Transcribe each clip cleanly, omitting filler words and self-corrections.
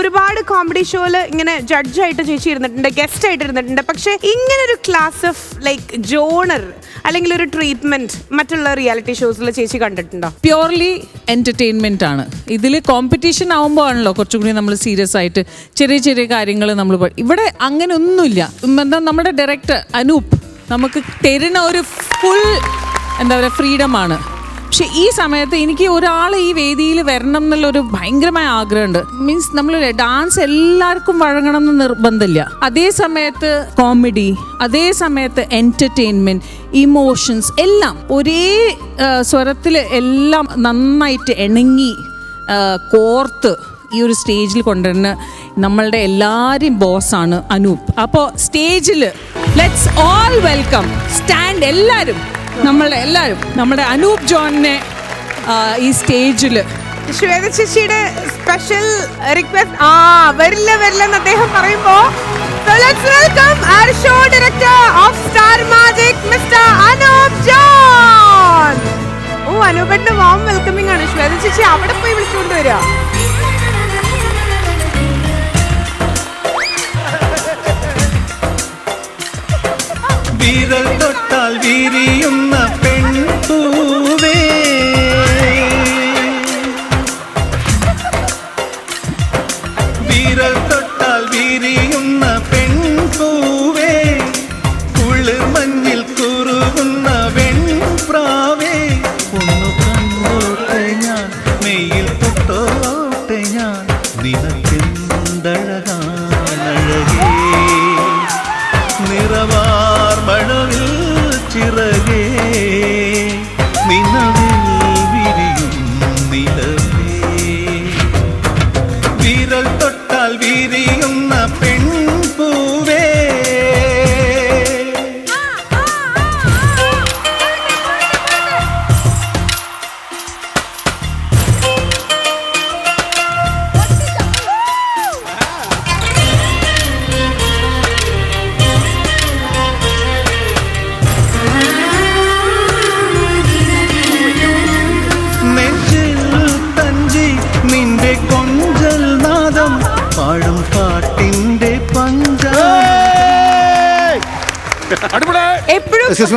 ഒരുപാട് കോമഡി ഷോയില് ഇങ്ങനെ ജഡ്ജായിട്ട് ചേച്ചി ഇരുന്നിട്ടുണ്ട്, ഗസ്റ്റ് ആയിട്ട് ഇരുന്നിട്ടുണ്ട്. പക്ഷെ ഇങ്ങനെ ഒരു ക്ലാസ് ഓഫ് ലൈക്ക് ജോണർ അല്ലെങ്കിൽ ഒരു ട്രീറ്റ്മെന്റ് മറ്റുള്ള റിയാലിറ്റി ഷോസിൽ ചേച്ചി കണ്ടിട്ടുണ്ടോ? പ്യോർലി എന്റർടൈൻമെന്റ് ആണ്. ഇതിൽ കോമ്പറ്റീഷൻ ആവുമ്പോൾ ആണല്ലോ കുറച്ചുകൂടി നമ്മൾ സീരിയസ് ആയിട്ട് ചെറിയ ചെറിയ കാര്യങ്ങൾ നമ്മൾ. ഇവിടെ അങ്ങനെ ഒന്നുമില്ല. എന്താ നമ്മുടെ ഡയറക്ടർ അനൂപ് നമുക്ക് തരുന്ന ഒരു ഫുൾ എന്താ പറയുക ഫ്രീഡമാണ്. പക്ഷെ ഈ സമയത്ത് എനിക്ക് ഒരാൾ ഈ വേദിയിൽ വരണം എന്നുള്ളൊരു ഭയങ്കരമായ ആഗ്രഹമുണ്ട്. മീൻസ് നമ്മൾ ഡാൻസ് എല്ലാവർക്കും വഴങ്ങണം എന്ന് നിർബന്ധമില്ല. അതേ സമയത്ത് കോമഡി, അതേ സമയത്ത് എന്റർടൈൻമെന്റ്, ഇമോഷൻസ് എല്ലാം ഒരേ സ്വരത്തിൽ എല്ലാം നന്നായിട്ട് ഇണങ്ങി കോർത്ത് ഈ ഒരു സ്റ്റേജിൽ കൊണ്ടുവരുന്ന നമ്മളുടെ എല്ലാവരെയും ബോസാണ് അനൂപ്. അപ്പോൾ സ്റ്റേജിൽ ലെറ്റ്സ് ഓൾ വെൽക്കം സ്റ്റാൻഡ് എല്ലാവരും നമ്മുടെ അനൂപ് ജോണിനെ ഈ സ്റ്റേജിൽ. ശ്വേത ചേച്ചിയുടെ സ്പെഷ്യൽ റിക്വസ്റ്റ് വരില്ലെന്ന് അദ്ദേഹം പറയുമ്പോ let's welcome our show director of Star Magic, Mr. Anup John. അനൂപന്റെ വാം വെൽക്കമിംഗ് ആണ്. ശ്വേത ചേച്ചി അവിടെ പോയി വിളിച്ചുകൊണ്ട് വരിക. വിരൽ തൊട്ടാൽ വിരിയുന്ന പെൺപൂവേ, വിരൽ തൊട്ടാൽ വിരിയുന്ന പെൺപൂവേ, കുളിർ മഞ്ഞിൽ കുറുകുന്ന വെൺപ്രാവേ, ഒന്നു കണ്ടോട്ടെ ഞാൻ, മെയ്യിൽ തൊട്ടോട്ടെ ഞാൻ, നിനക്കെന്തഴകാനഴകേ, നിറവാർ മഴവിൽ ചിറകേ, നിലവിൽ വിരിയും നിലവേ, വിരൽ തൊട്ടാൽ വിരിയുന്ന പെൺപൂവേ.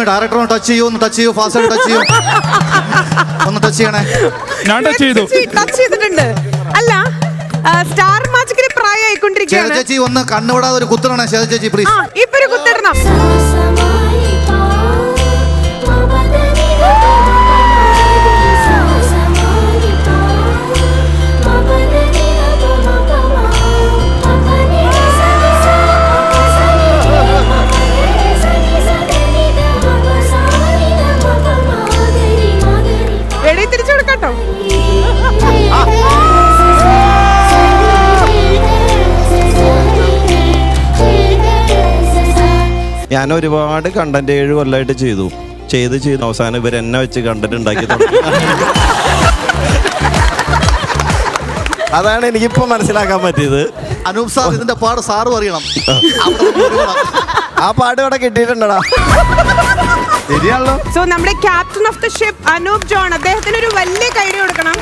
ഡയറക്ടർ ടച്ച് ചെയ്യൂ ഫാസ്റ്റ് ടച്ച് ചെയ്യൂ, ഒന്ന് ടച്ച് ചെയ്യണേ. ഞാൻ ടച്ച് ചെയ്തിട്ടുണ്ട്. അല്ല സ്റ്റാർ മാജിക്കിന് പ്രായമായിക്കൊണ്ടിരിക്കുകയാണ്. ചേച്ചി ഒന്ന് കണ്ണുവിടാതെ ഒരു കുത്തണം ചേച്ചി പ്ലീസ്. ഇപ്പൊ ഒരു കുത്തിടണം. തിരിച്ചു കൊടുക്കട്ടോ. ഞാൻ ഒരുപാട് കണ്ടന്റ് 7 കൊല്ലമായിട്ട് ചെയ്തു അവസാനം ഇവർ എന്നെ വെച്ച് കണ്ടന്റ് ഉണ്ടാക്കി. അതാണ് എനിക്കിപ്പോ മനസ്സിലാക്കാൻ പറ്റിയത്. അനൂപ് സാർ ഇതിന്റെ പാട് സാറും അറിയണം. ആ പാട് ഇവിടെ കിട്ടിയിട്ടുണ്ടടാ. ശരിയാണല്ലോ. സോ നമ്മുടെ captain of the ship Anoop John, അദ്ദേഹത്തിന് ഒരു വലിയ കൈഡി കൊടുക്കണം.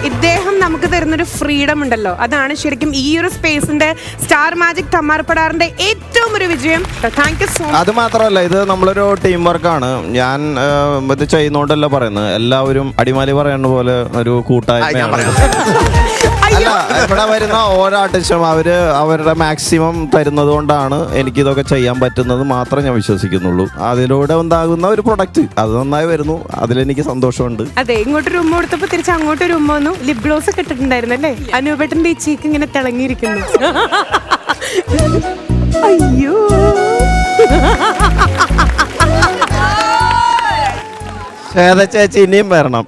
ഇദ്ദേഹം നമുക്ക് തരുന്നൊരു ഫ്രീഡം ഉണ്ടല്ലോ, അതാണ് ശരിക്കും ഈ ഒരു സ്പേസിന്റെ സ്റ്റാർ മാജിക് തമ്മാർപ്പടാറിന്റെ ഏറ്റവും ഒരു വിജയം. Thank you so much. അത് മാത്രമല്ല, ഇത് നമ്മളൊരു ടീം വർക്കാണ്. ഞാൻ ഇത് ചെയ്യുന്നോണ്ടല്ല പറയുന്നത്, എല്ലാവരും അടിമാലി പറയുന്ന പോലെ ഒരു കൂട്ടായ്മയാണ്. അല്ല, ഇവിടെ വരുന്ന ഓരോ ആർട്ടിസ്റ്റും അവരുടെ മാക്സിമം തരുന്നത് കൊണ്ടാണ് എനിക്കിതൊക്കെ ചെയ്യാൻ പറ്റുന്നത് മാത്രം ഞാൻ വിശ്വസിക്കുന്നുള്ളൂ. അതിലൂടെ ഉണ്ടാകുന്ന ഒരു പ്രൊഡക്റ്റ് അത് നന്നായി വരുന്നു, അതിലെനിക്ക് സന്തോഷമുണ്ട്. അതെ, ഇങ്ങോട്ടൊരു ഉമ്മ കൊടുത്തപ്പോ തിരിച്ച് അങ്ങോട്ടൊരു ഉമ്മ വന്നു. ലിപ് ഗ്ലോസ് ഒക്കെ ഇട്ടിട്ടുണ്ടായിരുന്നു അല്ലേ? അനൂപേട്ടന്റെ ഈ ചീക്ക് ഇങ്ങനെ തിളങ്ങിയിരിക്കുന്നു. അയ്യോ, ചേച്ചി ഇനിയും വരണം.